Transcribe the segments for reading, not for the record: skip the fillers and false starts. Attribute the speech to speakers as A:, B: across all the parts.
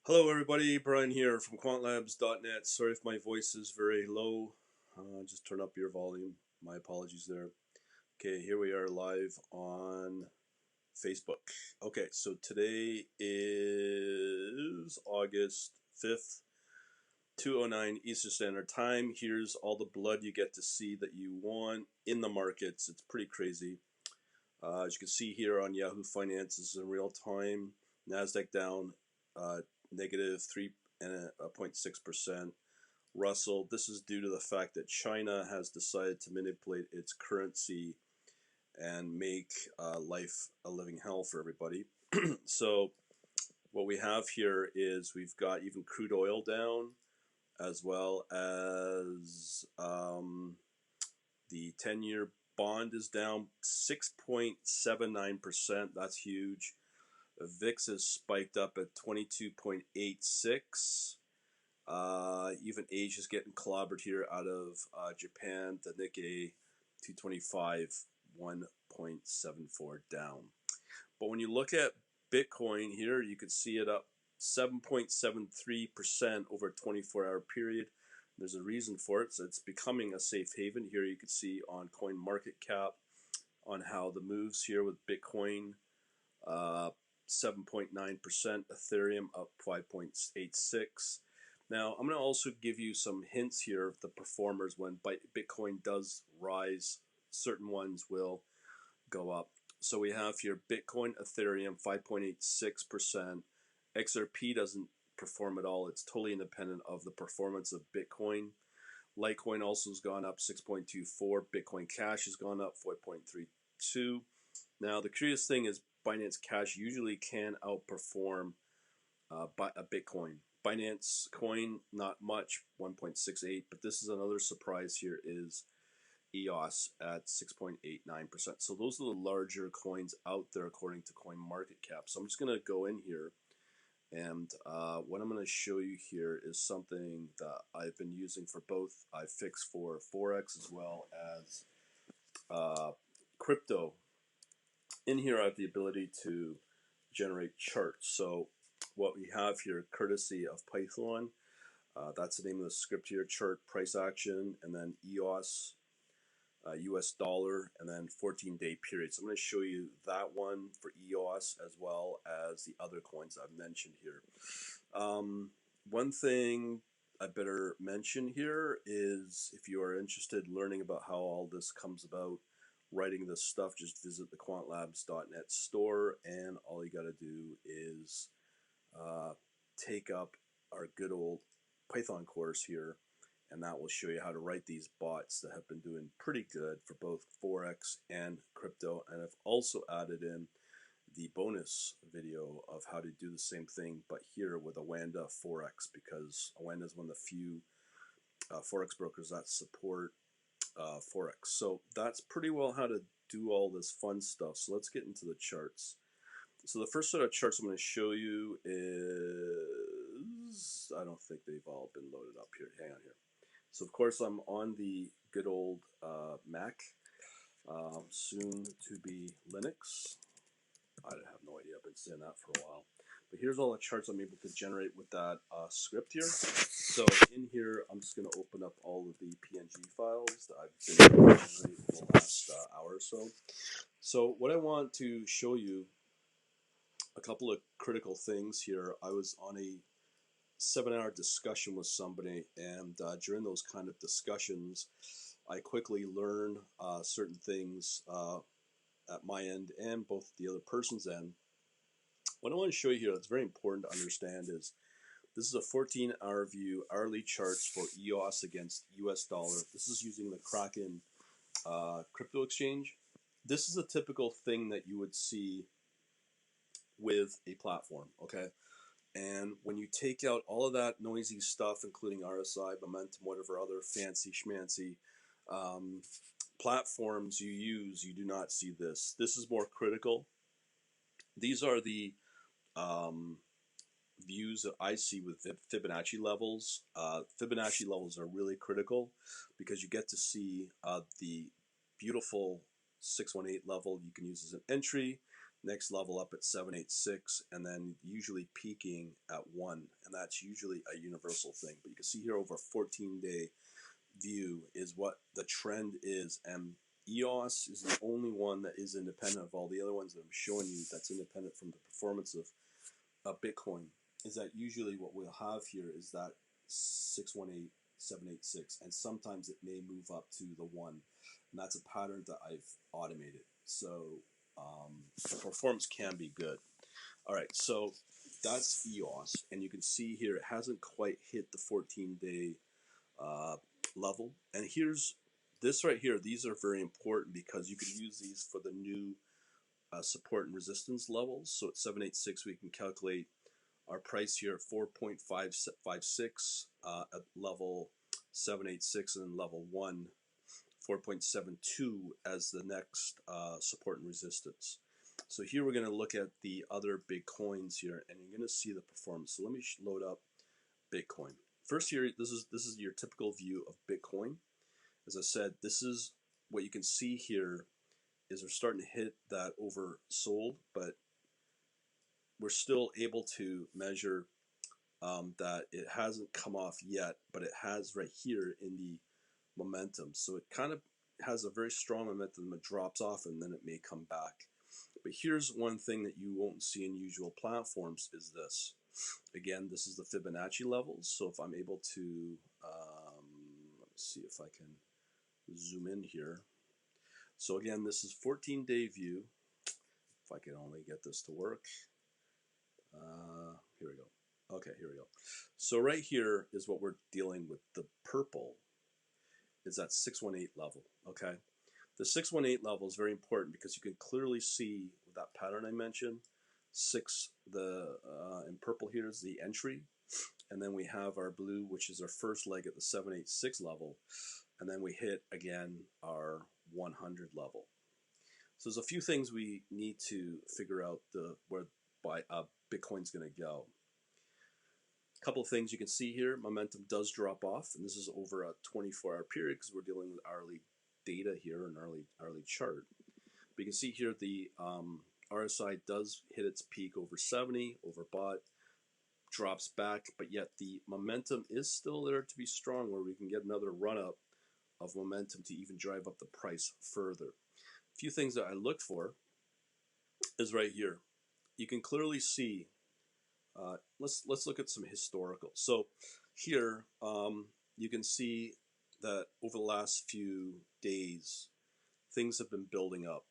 A: Hello everybody, Brian here from quantlabs.net. Sorry if my voice is very low. Just turn up your volume. My apologies there. Okay, here we are live on Facebook. Okay, so today is August 5th, 2:09 Eastern Standard Time. Here's all the blood you get to see that you want in the markets. It's pretty crazy. As you can see here on Yahoo Finances in real time, NASDAQ down negative 3.6%. Russell, this is due to the fact that China has decided to manipulate its currency and make life a living hell for everybody. So what we have here is we've got even crude oil down, as well as the 10-year bond is down 6.79%. That's huge. VIX is spiked up at 22.86. Even Asia's getting clobbered here out of Japan. The Nikkei 225, 1.74 down. But when you look at Bitcoin here, you can see it up 7.73% over a 24-hour period. There's a reason for it. So it's becoming a safe haven. Here you can see on CoinMarketCap on how the moves here with Bitcoin. 7.9%, Ethereum up 5.86. Now, I'm going to also give you some hints here of the performers. When Bitcoin does rise, certain ones will go up. So we have here Bitcoin, Ethereum, 5.86%. XRP doesn't perform at all. It's totally independent of the performance of Bitcoin. Litecoin also has gone up 6.24. Bitcoin Cash has gone up 4.32. Now, the curious thing is Binance Cash usually can outperform Bitcoin. Binance Coin, not much, 1.68, but this is another surprise here is EOS at 6.89%. So those are the larger coins out there according to CoinMarketCap. So I'm just going to go in here, and what I'm going to show you here is something that I've been using for both iFix for Forex as well as crypto. In here I have the ability to generate charts. So what we have here, courtesy of Python, that's the name of the script here, chart price action, and then EOS, US dollar, and then 14-day period. So I'm going to show you that one for EOS as well as the other coins I've mentioned here. One thing I better mention here is if you are interested in learning about how all this comes about, writing this stuff, just visit the quantlabs.net store, and all you got to do is take up our good old Python course here, and that will show you how to write these bots that have been doing pretty good for both Forex and crypto. And I've also added in the bonus video of how to do the same thing, but here with Awanda Forex, because Awanda is one of the few Forex brokers that support Forex. So that's pretty well how to do all this fun stuff. So let's get into the charts. So the first set of charts I'm going to show you is, I don't think they've all been loaded up here. Hang on here. So of course I'm on the good old Mac, soon to be Linux. I have no idea. I've been saying that for a while. But here's all the charts I'm able to generate with that script here. So in here, I'm just going to open up all of the PNG files that I've been able to generate for the last hour or so. So what I want to show you, a couple of critical things here. I was on a 7-hour discussion with somebody, and during those kind of discussions, I quickly learn certain things at my end and both the other person's end. What I want to show you here that's very important to understand is this is a 14-hour view, hourly charts for EOS against US dollar. This is using the Kraken crypto exchange. This is a typical thing that you would see with a platform, okay? And when you take out all of that noisy stuff, including RSI, momentum, whatever other fancy schmancy platforms you use, you do not see this. This is more critical. These are the views that I see with Fibonacci levels. Fibonacci levels are really critical because you get to see the beautiful 618 level you can use as an entry. next level up at 786, and then usually peaking at 1, and that's usually a universal thing. But you can see here over a 14-day view is what the trend is, and EOS is the only one that is independent of all the other ones that I'm showing you that's independent from the performance of Bitcoin. Is that usually what we'll have here is that 618, 786, and sometimes it may move up to the 1, and that's a pattern that I've automated. So the performance can be good. All right, so that's EOS, and you can see here it hasn't quite hit the 14-day level. And here's this right here. These are very important because you can use these for the new support and resistance levels. So at 786, we can calculate our price here at 4.556 at level 786, and then level 1, 4.72 as the next support and resistance. So here we're going to look at the other big coins here, and you're going to see the performance. So let me load up Bitcoin. First here, this is your typical view of Bitcoin. As I said, this is what you can see here is we're starting to hit that oversold, but we're still able to measure that it hasn't come off yet, but it has right here in the momentum. So it kind of has a very strong momentum. It drops off and then it may come back. But here's one thing that you won't see in usual platforms is this. Again, this is the Fibonacci levels. So if I'm able to, let's see if I can zoom in here. So again, this is 14-day view. If I can only get this to work. Here we go. Okay, here we go. So right here is what we're dealing with. The purple is that 618 level, okay? The 618 level is very important because you can clearly see that pattern I mentioned. In purple here is the entry, and then we have our blue, which is our first leg at the 786 level, and then we hit again our 100 level. So there's a few things we need to figure out where Bitcoin's going to go. A couple of things you can see here. Momentum does drop off, and this is over a 24-hour period because we're dealing with hourly data here, an hourly chart. But you can see here the RSI does hit its peak over 70, overbought, drops back, but yet the momentum is still there to be strong, where we can get another run-up of momentum to even drive up the price further. A few things that I looked for is right here. You can clearly see, let's look at some historical. So here you can see that over the last few days, things have been building up.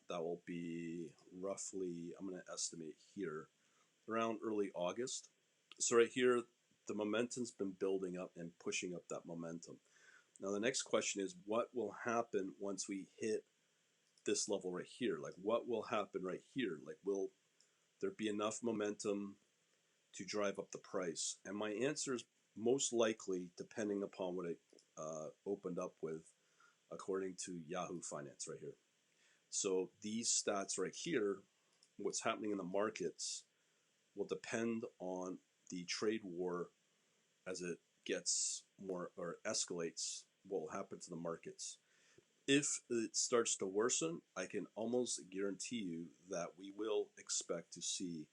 A: That will be roughly, I'm going to estimate here, around early August. So right here, the momentum's been building up and pushing up that momentum. Now the next question is, what will happen once we hit this level right here? Like, what will happen right here? Like, will there be enough momentum to drive up the price? And my answer is most likely, depending upon what it opened up with, according to Yahoo Finance right here. So these stats right here, what's happening in the markets, will depend on the trade war as it gets more or escalates. What will happen to the markets? If it starts to worsen, I can almost guarantee you that we will expect to see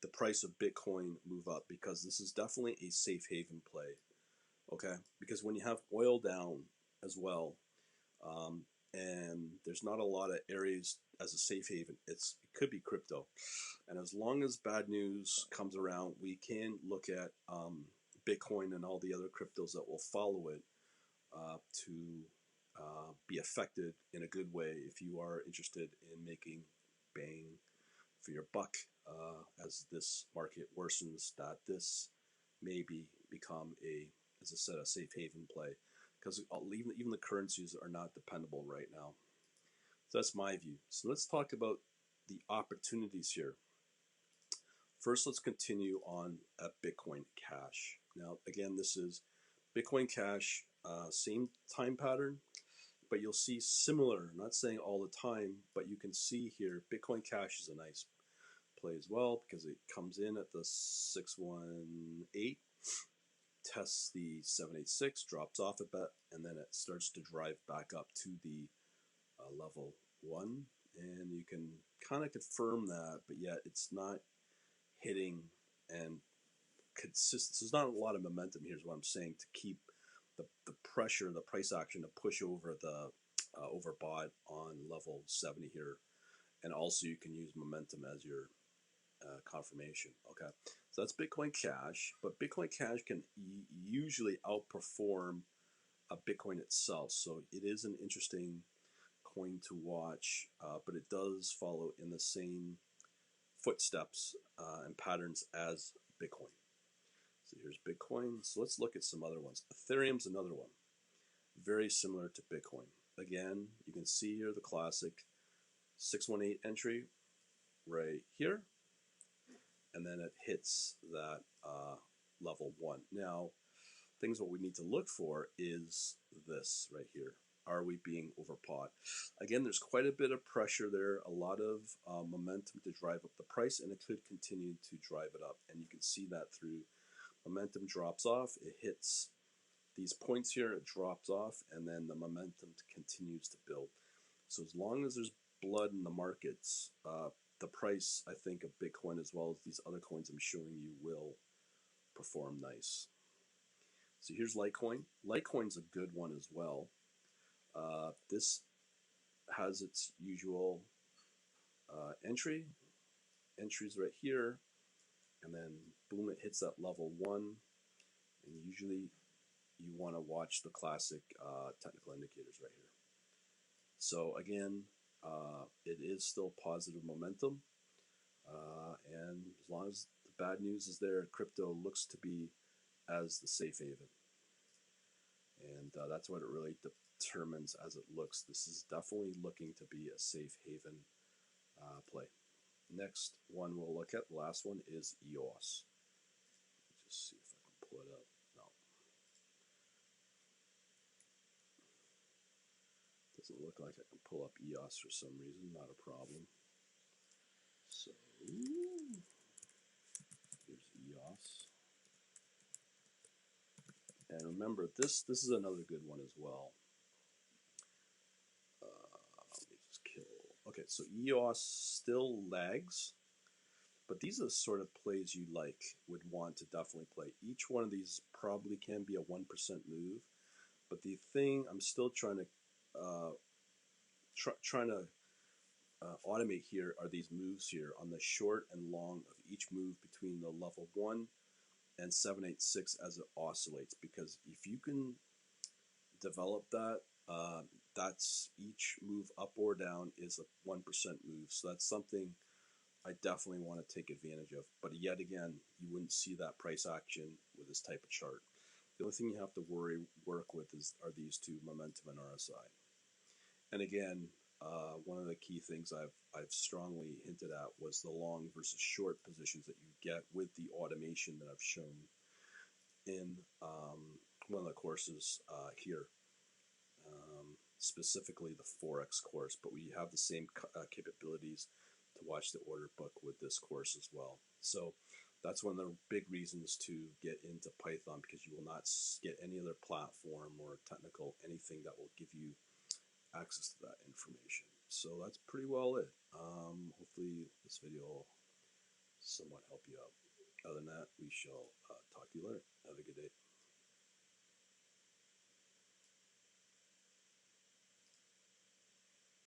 A: the price of Bitcoin move up, because this is definitely a safe haven play. Okay, because when you have oil down as well, and there's not a lot of areas as a safe haven, it could be crypto. And as long as bad news comes around, we can look at Bitcoin and all the other cryptos that will follow it to be affected in a good way if you are interested in making bang for your buck as this market worsens, that this maybe become as I said, a safe haven play, because even the currencies are not dependable right now. So that's my view. So let's talk about the opportunities here. First, let's continue on at Bitcoin Cash. Now, again, this is Bitcoin Cash, same time pattern, but you'll see similar, I'm not saying all the time, but you can see here, Bitcoin Cash is a nice play as well, because it comes in at the 618, tests the 786, drops off a bit, and then it starts to drive back up to the level 1, and you can kind of confirm that, but yet it's not hitting and consistent. So there's not a lot of momentum. Here's what I'm saying to keep the pressure, the price action to push over the overbought on level 70 here, and also you can use momentum as your confirmation. Okay, so that's Bitcoin Cash, but Bitcoin Cash can usually outperform a Bitcoin itself. So it is an interesting coin to watch, but it does follow in the same footsteps and patterns as Bitcoin. So here's Bitcoin. So let's look at some other ones. Ethereum's another one, very similar to Bitcoin. Again, you can see here the classic 618 entry right here, and then it hits that level 1. Now, things what we need to look for is this right here. Are we being overbought? Again, there's quite a bit of pressure there, a lot of momentum to drive up the price, and it could continue to drive it up. And you can see that through momentum drops off, it hits these points here, it drops off, and then the momentum continues to build. So as long as there's blood in the markets, the price, I think, of Bitcoin as well as these other coins I'm showing you will perform nice. So here's Litecoin. Litecoin's a good one as well. This has its usual entries right here, and then boom, it hits that level 1, and usually you want to watch the classic technical indicators right here. So again, it is still positive momentum, and as long as the bad news is there, crypto looks to be as the safe haven, and that's what it really determines as it looks. This is definitely looking to be a safe haven play. Next one we'll look at, the last one, is EOS. Just see if I can pull it up. No. Doesn't look like I can pull up EOS for some reason, not a problem. So, here's EOS. And remember, this is another good one as well. Let me just kill. Okay, so EOS still lags, but these are the sort of plays you would want to definitely play. Each one of these probably can be a 1% move, but the thing I'm still trying to automate here are these moves here on the short and long of each move between the level 1 and 786 as it oscillates, because if you can develop that, that's each move up or down is a 1% move. So that's something I definitely want to take advantage of. But yet again, you wouldn't see that price action with this type of chart. The only thing you have to work with are these two, momentum and RSI. And again, one of the key things I've strongly hinted at was the long versus short positions that you get with the automation that I've shown in one of the courses here, specifically the Forex course. But we have the same capabilities to watch the order book with this course as well. So that's one of the big reasons to get into Python, because you will not get any other platform or technical anything that will give you access to that information. So that's pretty well it. Hopefully this video will somewhat help you out. Other than that, we shall talk to you later. Have a good day.